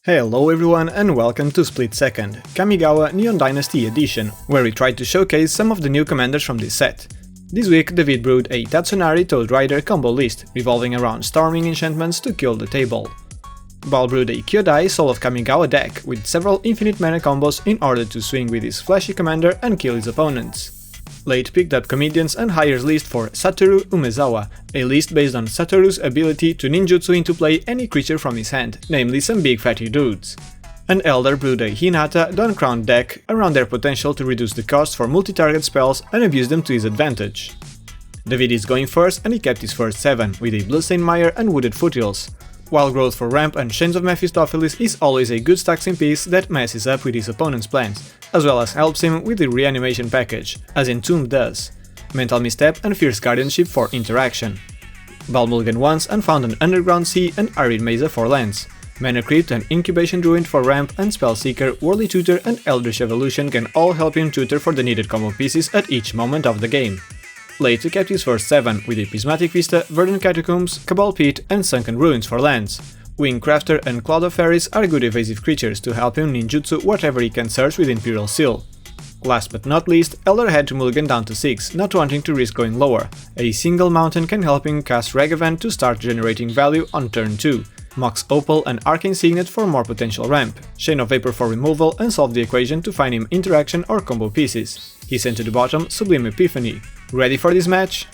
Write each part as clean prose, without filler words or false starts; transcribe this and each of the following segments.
Hello everyone and welcome to Split Second, Kamigawa Neon Dynasty Edition, where we try to showcase some of the new commanders from this set. This week David brewed a Tatsunari Toad Rider combo list, revolving around storming enchantments to kill the table. Bal brewed a Kyodai Soul of Kamigawa deck with several infinite mana combos in order to swing with his flashy commander and kill his opponents. Late picked up Comedians and Hires list for Satoru Umezawa, a list based on Satoru's ability to ninjutsu into play any creature from his hand, namely some big fatty dudes. And Elder brewed a Hinata Dawn Crown deck around their potential to reduce the cost for multi-target spells and abuse them to his advantage. David is going first and he kept his first 7 with a Bloodstained Mire and Wooded Foothills, while Growth for Ramp and Chains of Mephistopheles is always a good stacking piece that messes up with his opponent's plans, as well as helps him with the reanimation package, as Entomb does, Mental Misstep and Fierce Guardianship for interaction. Bal mulliganed once and found an Underground Sea and Arid Mesa for lands. Mana Crypt and Incubation Druid for ramp, and Spellseeker, Worldly Tutor and Eldritch Evolution can all help him tutor for the needed combo pieces at each moment of the game. Late kept his first 7 with a Prismatic Vista, Verdant Catacombs, Cabal Pit and Sunken Ruins for lands. Wingcrafter and Cloud of Fairies are good evasive creatures to help him ninjutsu whatever he can search with Imperial Seal. Last but not least, Elder had to mulligan down to 6, not wanting to risk going lower. A single mountain can help him cast Ragavan to start generating value on turn 2, Mox Opal and Arcane Signet for more potential ramp, Chain of Vapor for removal and solve the equation to find him interaction or combo pieces. He sent to the bottom Sublime Epiphany. Ready for this match?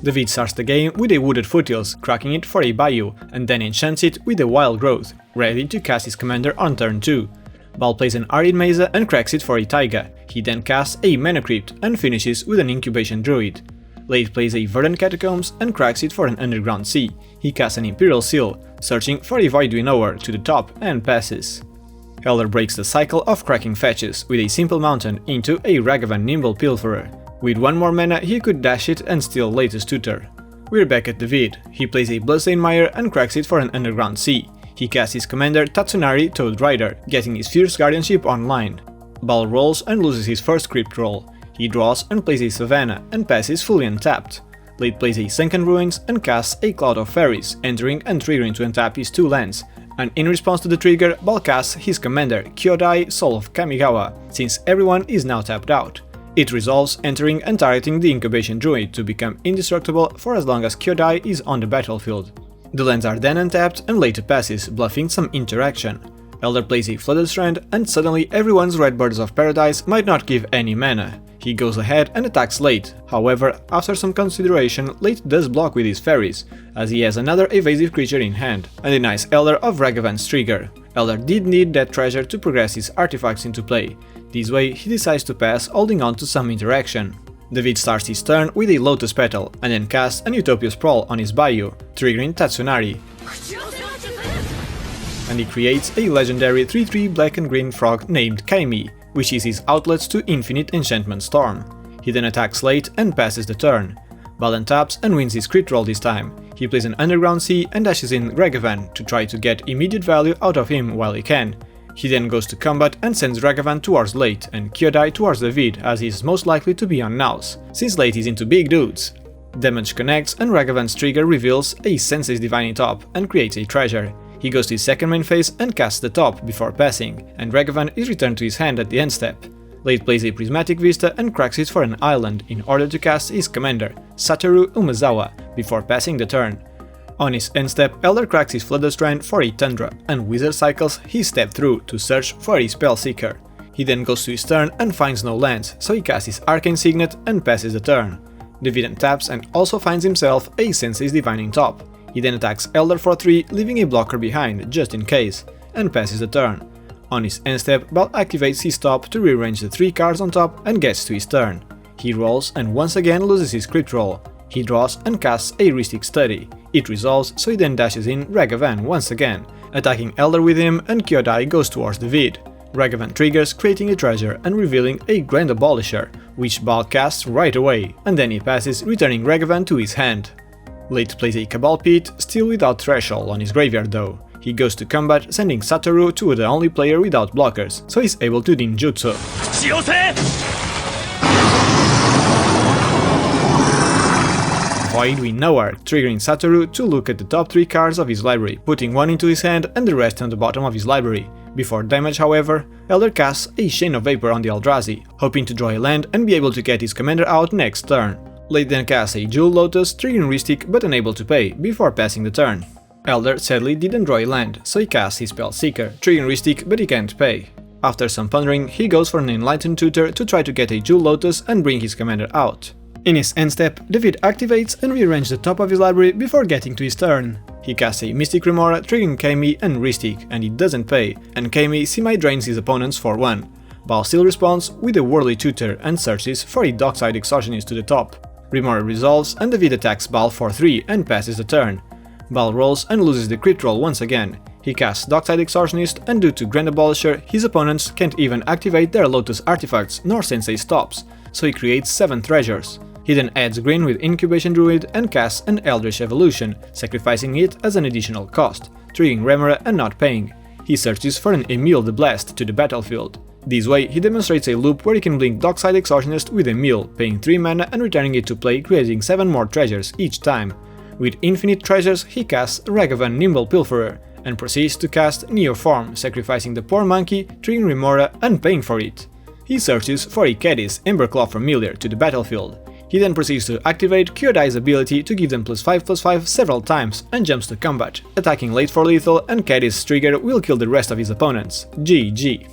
David starts the game with a Wooded Foothills, cracking it for a Bayou, and then enchants it with a Wild Growth, ready to cast his commander on turn 2. Bal plays an Arid Mesa and cracks it for a Taiga. He then casts a Mana Crypt and finishes with an Incubation Druid. Late plays a Verdant Catacombs and cracks it for an Underground Sea. He casts an Imperial Seal, searching for a Void Winnower to the top and passes. Elder breaks the cycle of cracking fetches with a simple mountain into a Ragavan Nimble Pilferer. With 1 more mana he could dash it and steal Latest Tutor. We're back at David. He plays a Bloodstained Mire and cracks it for an Underground Sea. He casts his commander Tatsunari Toad Rider, getting his Fierce Guardianship online. Bal rolls and loses his first crypt roll. He draws and plays a Savannah and passes fully untapped. Late plays a Sunken Ruins and casts a Cloud of Fairies, entering and triggering to untap his 2 lands. And in response to the trigger, Bal casts his commander Kyodai Soul of Kamigawa, since everyone is now tapped out. It resolves, entering and targeting the Incubation Druid to become indestructible for as long as Kyodai is on the battlefield. The lands are then untapped and later passes, bluffing some interaction. Elder plays a Flooded Strand and suddenly everyone's Red Birds of Paradise might not give any mana. He goes ahead and attacks Late. However, after some consideration, Late does block with his fairies, as he has another evasive creature in hand, and denies Elder of Ragavan's trigger. Elder did need that treasure to progress his artifacts into play. This way, he decides to pass, holding on to some interaction. David starts his turn with a Lotus Petal, and then casts an Utopia Sprawl on his Bayou, triggering Tatsunari. And he creates a legendary 3/3 black and green frog named Kaimi, which is his outlets to Infinite Enchantment Storm. He then attacks Late and passes the turn. Bal taps and wins his crit roll this time. He plays an Underground Sea and dashes in Ragavan to try to get immediate value out of him while he can. He then goes to combat and sends Ragavan towards Late and Kyodai towards David, as he is most likely to be on Naus, since Late is into big dudes. Damage connects and Ragavan's trigger reveals a Sensei's Divining Top and creates a treasure. He goes to his second main phase and casts the top before passing, and Ragavan is returned to his hand at the end step. Late plays a Prismatic Vista and cracks it for an island in order to cast his commander, Satoru Umezawa, before passing the turn. On his end step, Elder cracks his Flooded Strand for a Tundra, and Wizard cycles his step through to search for a Spellseeker. He then goes to his turn and finds no lands, so he casts his Arcane Signet and passes the turn. David taps and also finds himself a Sensei's Divining Top. He then attacks Elder for 3, leaving a blocker behind, just in case, and passes the turn. On his end step, Bal activates his top to rearrange the 3 cards on top and gets to his turn. He rolls and once again loses his crit roll. He draws and casts a Rhystic Study. It resolves, so he then dashes in Ragavan once again, attacking Elder with him, and Kyodai goes towards David. Ragavan triggers, creating a treasure and revealing a Grand Abolisher, which Bal casts right away, and then he passes, returning Ragavan to his hand. Late plays a Cabal Pit, still without Threshold on his graveyard though. He goes to combat, sending Satoru to the only player without blockers, so he's able to ninjutsu. Void Winnower, triggering Satoru to look at the top 3 cards of his library, putting one into his hand and the rest on the bottom of his library. Before damage, however, Elder casts a Chain of Vapor on the Eldrazi, hoping to draw a land and be able to get his commander out next turn. Late then casts a Jewel Lotus, triggering Rhystic but unable to pay, before passing the turn. Elder sadly didn't draw a land, so he casts his Spell Seeker, triggering Rhystic but he can't pay. After some pondering, he goes for an Enlightened Tutor to try to get a Jewel Lotus and bring his commander out. In his end step, David activates and rearranges the top of his library before getting to his turn. He casts a Mystic Remora, triggering Kami and Rhystic, and he doesn't pay, and Kami semi-drains his opponents for 1. Bal still responds with a Worldly Tutor and searches for a Dockside Extortionist to the top. Remora resolves and David attacks Bal for 3 and passes the turn. Bal rolls and loses the crit roll once again. He casts Dockside Extortionist, and due to Grand Abolisher, his opponents can't even activate their Lotus artifacts nor Sensei stops, so he creates 7 treasures. He then adds green with Incubation Druid and casts an Eldritch Evolution, sacrificing it as an additional cost, triggering Remora and not paying. He searches for an Emil the Blessed to the battlefield. This way, he demonstrates a loop where he can blink Dockside Extortionist with Emil, paying 3 mana and returning it to play, creating 7 more treasures each time. With infinite treasures, he casts Ragavan Nimble Pilferer, and proceeds to cast Neoform, sacrificing the poor monkey, triggering Remora and paying for it. He searches for a Kediss Emberclaw Familiar to the battlefield. He then proceeds to activate Kyodai's ability to give them +5/+5 several times and jumps to combat, attacking late for lethal, and Kediss' trigger will kill the rest of his opponents. GG.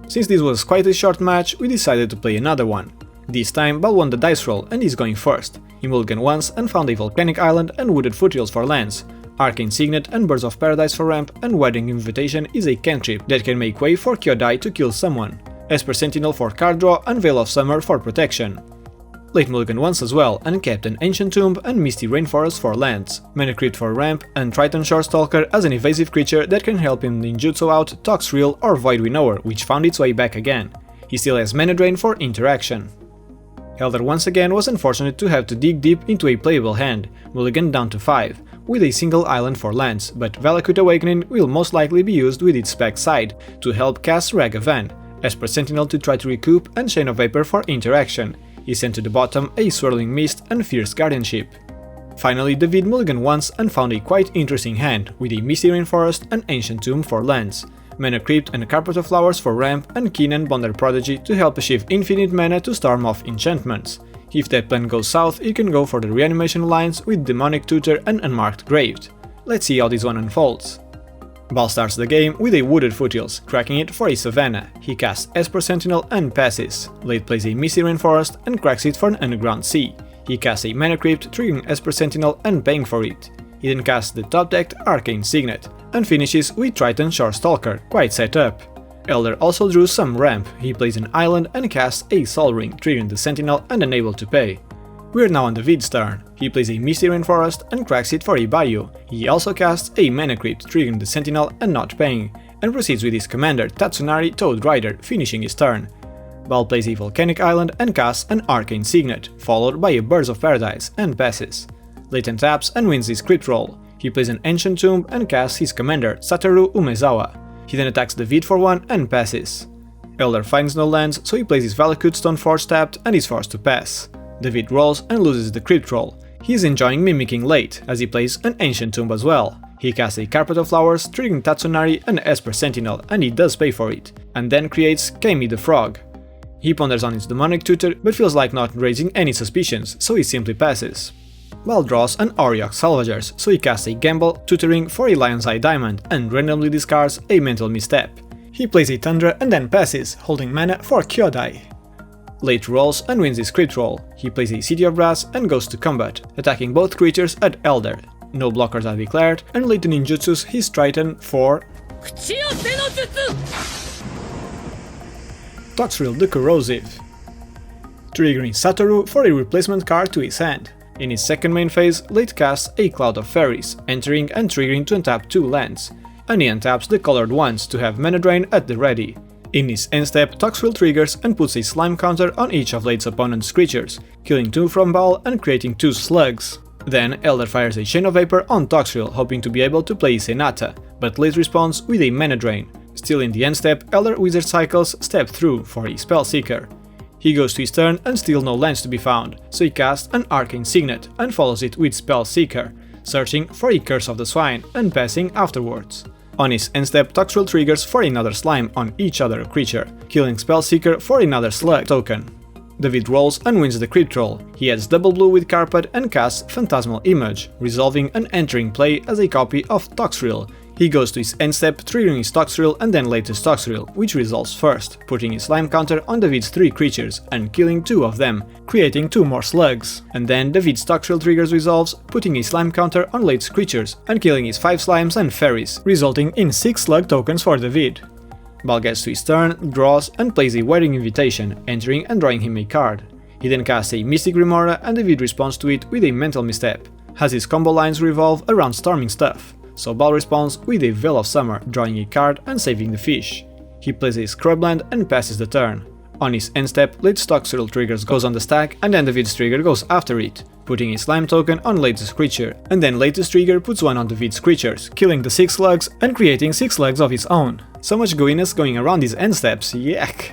Since this was quite a short match, we decided to play another one. This time Bal won the dice roll and is going first. He mulliganed once and found a Volcanic Island and Wooded Foothills for lands. Arcane Signet and Birds of Paradise for ramp, and Wedding Invitation is a cantrip that can make way for Kyodai to kill someone. Esper Sentinel for card draw and Veil of Summer for protection. Late mulligan once as well and kept an Ancient Tomb and Misty Rainforest for lands, Mana Crypt for ramp, and Triton Shorestalker as an evasive creature that can help him ninjutsu out Toxrill or Void Winnower, which found its way back again. He still has Mana Drain for interaction. Elder once again was unfortunate to have to dig deep into a playable hand, mulligan down to 5, with a single island for lands, but Valakut Awakening will most likely be used with its back side to help cast Ragavan, Esper Sentinel to try to recoup, and Chain of Vapor for interaction. He sent to the bottom a Swirling Mist and Fierce Guardianship. Finally, David mulliganed once and found a quite interesting hand, with a Misty Rainforest and Ancient Tomb for lands, Mana Crypt and Carpet of Flowers for ramp, and Keenan Bonder Prodigy to help achieve infinite mana to storm off enchantments. If that plan goes south, you can go for the Reanimation Alliance with Demonic Tutor and Unmarked Grave. Let's see how this one unfolds. Bal starts the game with a Wooded Foothills, cracking it for a Savannah. He casts Esper Sentinel and passes. Late plays a Misty Rainforest and cracks it for an Underground Sea. He casts a Mana Crypt, triggering Esper Sentinel and paying for it. He then casts the top-decked Arcane Signet, and finishes with Triton Shorestalker, quite set up. Elder also drew some ramp. He plays an island and casts a Sol Ring, triggering the Sentinel and unable to pay. We're now on David's turn. He plays a Misty Rainforest and cracks it for a Bayou. He also casts a Mana Crypt, triggering the Sentinel and not paying, and proceeds with his commander Tatsunari Toad Rider, finishing his turn. Bal plays a Volcanic Island and casts an Arcane Signet, followed by a Birds of Paradise, and passes. Late taps and wins his crit roll. He plays an Ancient Tomb and casts his commander Satoru Umezawa. He then attacks David for 1 and passes. Elder finds no lands, so he plays his Valakut Stoneforge tapped and is forced to pass. David rolls and loses the crit roll. He is enjoying Mimicking late, as he plays an Ancient Tomb as well. He casts a Carpet of Flowers, triggering Tatsunari and Esper Sentinel, and he does pay for it, and then creates Kami the Frog. He ponders on his Demonic Tutor, but feels like not raising any suspicions, so he simply passes. Bal draws an Auriok Salvagers, so he casts a Gamble, tutoring for a Lion's Eye Diamond, and randomly discards a Mental Misstep. He plays a Tundra and then passes, holding mana for Kyodai. Late rolls and wins his crit roll. He plays a City of Brass and goes to combat, attacking both creatures at Elder. No blockers are declared, and late in ninjutsus his Triton for Toxrill the Corrosive, triggering Satoru for a replacement card to his hand. In his second main phase, late casts a Cloud of Fairies, entering and triggering to untap 2 lands, and he untaps the colored ones to have Mana Drain at the ready. In his end step, Toxrill triggers and puts a Slime counter on each of Late's opponent's creatures, killing 2 from Bal and creating 2 slugs. Then Elder fires a Chain of Vapor on Toxrill, hoping to be able to play Senata, but Late responds with a Mana Drain. Still in the end step, Elder Wizard cycles Step Through for a Spell Seeker. He goes to his turn and still no lands to be found, so he casts an Arcane Signet and follows it with Spell Seeker, searching for a Curse of the Swine and passing afterwards. On his end step, Toxrill triggers for another slime on each other creature, killing Spellseeker for another slug token. David rolls and wins the Crypt Roll. He adds double blue with Carpet and casts Phantasmal Image, resolving and entering play as a copy of Toxrill. He goes to his end step, triggering his Toxrill and then latest Toxrill, which resolves first, putting his slime counter on David's 3 creatures and killing 2 of them, creating 2 more slugs. And then David's Toxrill triggers resolves, putting his slime counter on Late's creatures and killing his 5 slimes and fairies, resulting in 6 slug tokens for David. Bal gets to his turn, draws and plays a Wedding Invitation, entering and drawing him a card. He then casts a Mystic Remora and David responds to it with a Mental Misstep, as his combo lines revolve around storming stuff, so Bal responds with a Veil of Summer, drawing a card and saving the fish. He plays a Scrubland and passes the turn. On his end step, Late's Toxrill triggers goes on the stack and then David's trigger goes after it, putting a slime token on Latest creature, and then Latest trigger puts one on David's creatures, killing the 6 slugs and creating 6 slugs of his own. So much gooiness going around his end steps, yuck!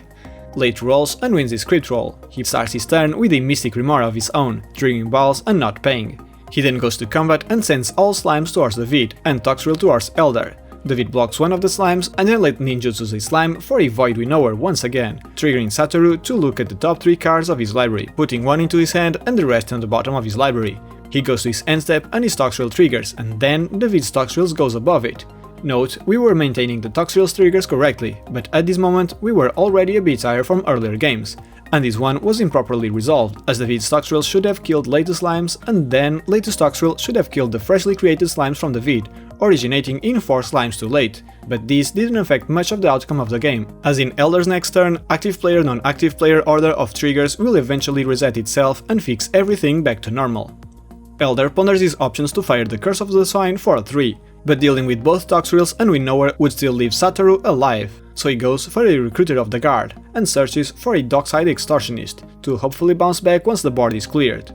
Late rolls and wins his Crypt Roll. He starts his turn with a Mystic Remora of his own, triggering Bals and not paying. He then goes to combat and sends all slimes towards David and Toxrill towards Elder. David blocks one of the slimes and then Late ninjutsus a slime for a Void Winnower once again, triggering Satoru to look at the top 3 cards of his library, putting one into his hand and the rest on the bottom of his library. He goes to his end step and his Toxrill triggers, and then David's Toxrills goes above it. Note, we were maintaining the Toxrill's triggers correctly, but at this moment we were already a bit tired from earlier games, and this one was improperly resolved, as David's Toxrill should have killed latest slimes and then latest Toxrill should have killed the freshly created slimes from David, originating in 4 slimes too late, but this didn't affect much of the outcome of the game, as in Elder's next turn, active player non-active player order of triggers will eventually reset itself and fix everything back to normal. Elder ponders his options to fire the Curse of the Swine for 3, but dealing with both Toxrills and Winnower would still leave Satoru alive, so he goes for a Recruiter of the Guard and searches for a Dockside Extortionist to hopefully bounce back once the board is cleared.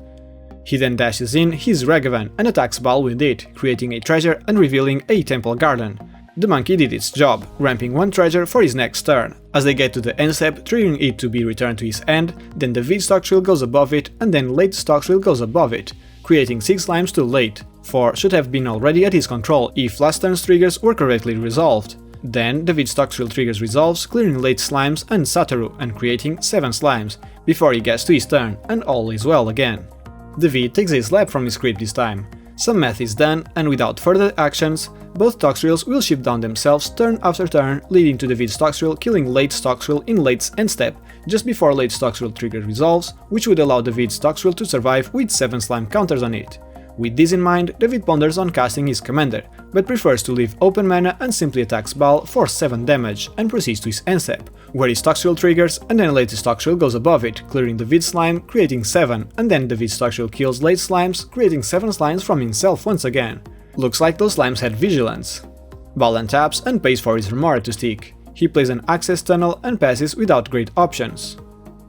He then dashes in his Ragavan and attacks Bal with it, creating a treasure and revealing a Temple Garden. The monkey did its job, ramping 1 treasure for his next turn. As they get to the end step, triggering it to be returned to his end, then David's Toxrill goes above it and then Late's Toxrill goes above it, creating 6 slimes too late. 4 should have been already at his control if last turn's triggers were correctly resolved. Then David's Toxrill triggers resolves, clearing late slimes and Satoru and creating 7 slimes, before he gets to his turn, and all is well again. David takes a slap from his crypt this time. Some math is done, and without further actions, both Toxrills will ship down themselves turn after turn, leading to David's Toxrill killing Late's Toxrill in Late's end step, just before Late's Toxrill trigger resolves, which would allow David's Toxrill to survive with 7 slime counters on it. With this in mind, David ponders on casting his commander, but prefers to leave open mana and simply attacks Bal for 7 damage and proceeds to his end step, where his Toxrill triggers and then Late's Toxrill goes above it, clearing David's slime, creating 7, and then David's Toxrill kills Late's slimes, creating 7 slimes from himself once again. Looks like those slimes had vigilance. Bal untaps and pays for his Remora to stick. He plays an Access Tunnel and passes without great options.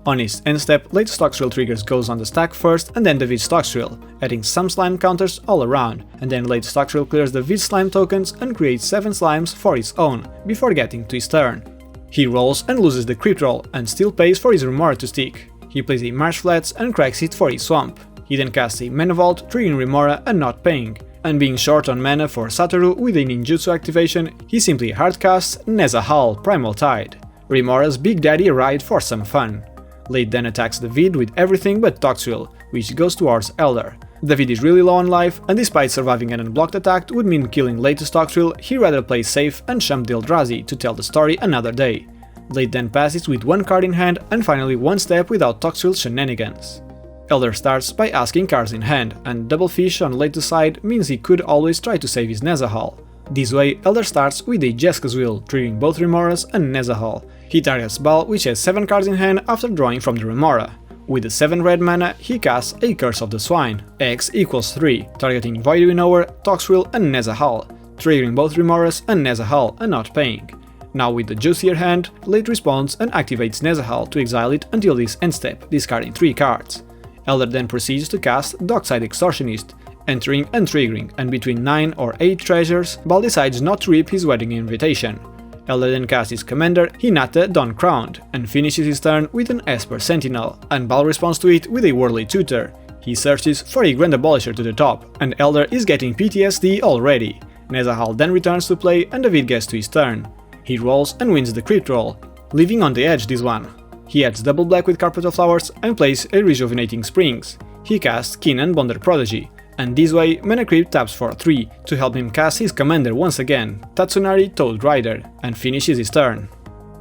On his end step, Late's Toxrill triggers goes on the stack first and then David's Toxrill, adding some slime counters all around, and then Late's Toxrill clears David's slime tokens and creates 7 slimes for his own, before getting to his turn. He rolls and loses the Crypt Roll and still pays for his Remora to stick. He plays a Marsh Flats and cracks it for his Swamp. He then casts a Mana Vault, triggering Remora and not paying, and being short on mana for Satoru with a ninjutsu activation, he simply hardcasts Nezahal Primal Tide, Remora's Big Daddy ride for some fun. Late then attacks David with everything but Toxrill, which goes towards Elder. David is really low on life, and despite surviving an unblocked attack would mean killing Latest Toxrill, he rather plays safe and shump Eldrazi to tell the story another day. Late then passes with 1 card in hand and finally 1 step without Toxrill shenanigans. Elder starts by asking cards in hand, and double fish on Latest side means he could always try to save his Nezahal. This way, Elder starts with a Jeska's Will, triggering both Remoras and Nezahal. He targets Bal, which has 7 cards in hand after drawing from the Remora. With the 7 red mana, he casts a Curse of the Swine, X equals 3, targeting Void Winnower, Toxrill and Nezahal, triggering both Remoras and Nezahal and not paying. Now with the juicier hand, Late responds and activates Nezahal to exile it until this end step, discarding 3 cards. Elder then proceeds to cast Dockside Extortionist, entering and triggering, and between 9 or 8 treasures, Bal decides not to rip his Wedding Invitation. Elder then casts his commander, Hinata Dawn Crowned, and finishes his turn with an Esper Sentinel, and Bal responds to it with a Worldly Tutor. He searches for a Grand Abolisher to the top, and Elder is getting PTSD already. Nezahal then returns to play and David gets to his turn. He rolls and wins the Crypt roll, leaving on the edge this one. He adds double black with Carpet of Flowers and plays a Rejuvenating Springs. He casts Kinnan Bonder Prodigy, and this way Mana Crypt taps for 3 to help him cast his commander once again, Tatsunari Toad Rider, and finishes his turn.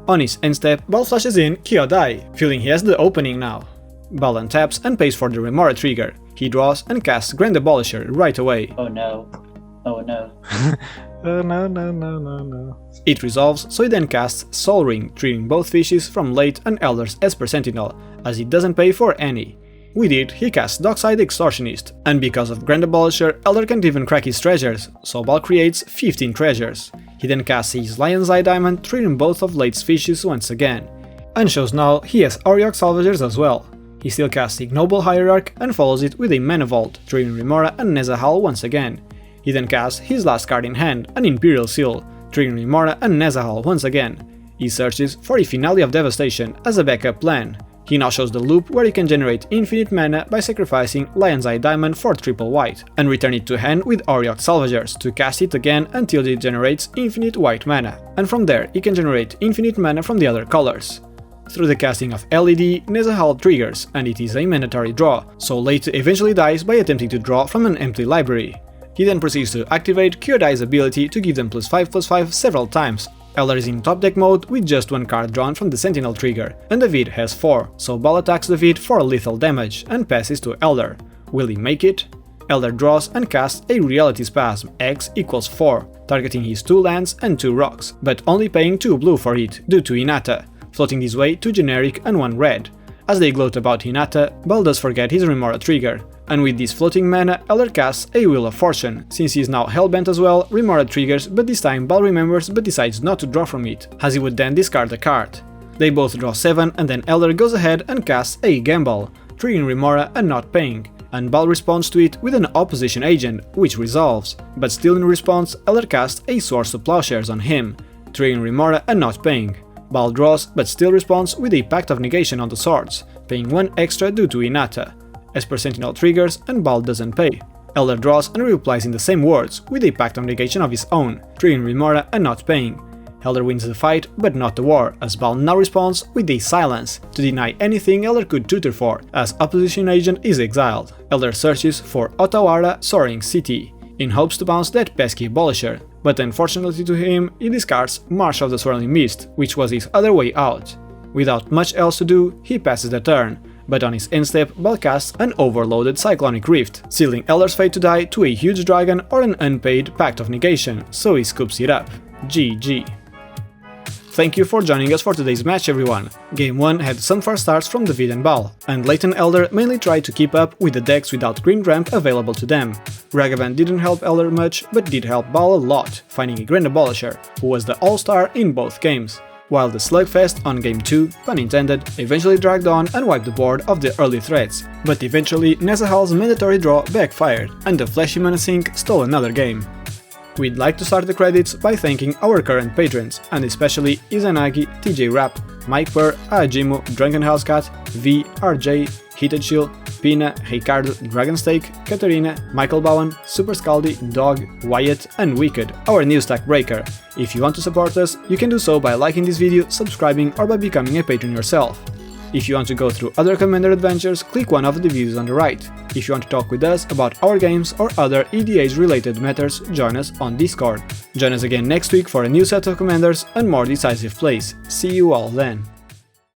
On his end step, Bal flashes in Kyodai, feeling he has the opening now. Bal untaps and pays for the Remora trigger. He draws and casts Grand Abolisher right away. Oh no. Oh no. No. It resolves, so he then casts Sol Ring, triggering both fishes from late and Elder's Esper Sentinel, as he doesn't pay for any. With it, he casts Dockside Extortionist, and because of Grand Abolisher, Elder can't even crack his treasures, so Bal creates 15 treasures. He then casts his Lion's Eye Diamond, triggering both of Late's fishes once again. And shows now he has Auriok Salvagers as well. He still casts Ignoble Hierarch and follows it with a Mana Vault, triggering Remora and Nezahal once again. He then casts his last card in hand, an Imperial Seal, triggering Remora and Nezahal once again. He searches for a Finale of Devastation as a backup plan. He now shows the loop where he can generate infinite mana by sacrificing Lion's Eye Diamond for triple white, and return it to hand with Auriok Salvagers to cast it again until it generates infinite white mana, and from there he can generate infinite mana from the other colors. Through the casting of LED, Nezahal triggers, and it is a mandatory draw, so Late eventually dies by attempting to draw from an empty library. He then proceeds to activate Kyodai's ability to give them +5/+5 several times. Elder is in top deck mode with just one card drawn from the Sentinel trigger, and David has 4, so Bal attacks David for lethal damage and passes to Elder. Will he make it? Elder draws and casts a Reality Spasm, X = 4, targeting his 2 lands and 2 rocks, but only paying 2 blue for it due to Hinata, floating this way 2 generic and 1 red. As they gloat about Hinata, Bal does forget his Remora trigger, and with this floating mana, Elder casts a Wheel of Fortune. Since he is now Hellbent as well, Remora triggers, but this time Bal remembers but decides not to draw from it, as he would then discard a card. They both draw 7, and then Elder goes ahead and casts a Gamble, triggering Remora and not paying, and Bal responds to it with an Opposition Agent, which resolves, but still in response, Elder casts a Swords to Plowshares on him, triggering Remora and not paying. Bal draws, but still responds with a Pact of Negation on the swords, paying 1 extra due to Hinata. Esper Sentinel triggers and Bal doesn't pay. Elder draws and replies in the same words, with a Pact of Negation of his own, triggering Remora and not paying. Elder wins the fight, but not the war, as Bal now responds with a Silence, to deny anything Elder could tutor for, as Opposition Agent is exiled. Elder searches for Otawara Soaring City, in hopes to bounce that pesky Abolisher, but unfortunately to him, he discards Marsh of the Swirling Mist, which was his other way out. Without much else to do, he passes the turn, but on his end step, Bal casts an overloaded Cyclonic Rift, sealing Elder's fate to die to a huge dragon or an unpaid Pact of Negation, so he scoops it up. GG. Thank you for joining us for today's match, everyone. Game 1 had some fast starts from David and Bal, and Late and Elder mainly tried to keep up with the decks without green ramp available to them. Ragavan didn't help Elder much, but did help Bal a lot, finding a Grand Abolisher, who was the all-star in both games. While the slugfest on Game 2, pun intended, eventually dragged on and wiped the board of the early threats, but eventually Nezahal's mandatory draw backfired, and the Flashy Mana Sink stole another game. We'd like to start the credits by thanking our current patrons, and especially Izanagi, TJ Rapp, Mike Purr, Ajimu, Drunken Housecat, V, RJ, Heated Chill, Pina, Ricardo, Dragonstake, Katarina, Michael Bowen, Super Scaldi, Dog, Wyatt, and Wicked, our new stack breaker. If you want to support us, you can do so by liking this video, subscribing, or by becoming a patron yourself. If you want to go through other Commander adventures, click one of the videos on the right. If you want to talk with us about our games or other EDH related matters, join us on Discord. Join us again next week for a new set of Commanders and more decisive plays. See you all then.